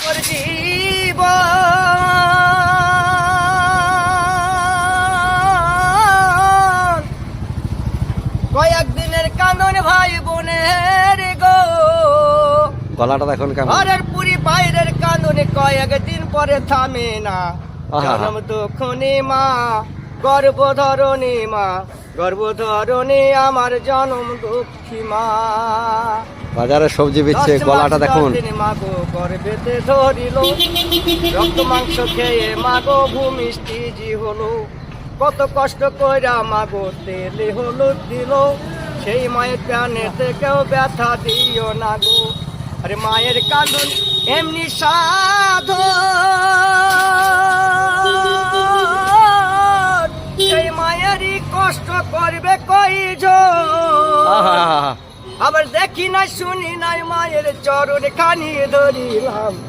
মোর জীবন কয়েকদিনের কান্দন ভাই বোনের গো, গলাটা দেখুন কেমন। ঘরের পুরি বাইরের কান্দনে কয়েকদিন পরে থামে না। আহা। জনম দুঃখনি মা, গর্ভধরণী মা, গর্ভধরণী আমার জনম দুঃখী মা। বাজারে সবজি বেচছে, গলাটা দেখুন। মাগো গর্ভেতে ধরিল, রক্ত মাংস খেয়ে মাগো ভূমিষ্ঠি জি হলো। কত কষ্ট কইরা মাগো তেলে হলুদ দিল, সেই মায়ের প্রাণেতে কেউ ব্যথা দিও না গো। আরে মায়ের কাঁদন এমনি সাধু, সেই মায়েরই কষ্ট করবে কইজন। আহা। আবার দেখি না শুনি নাই মায়ের চরণ খানি ধরিলাম।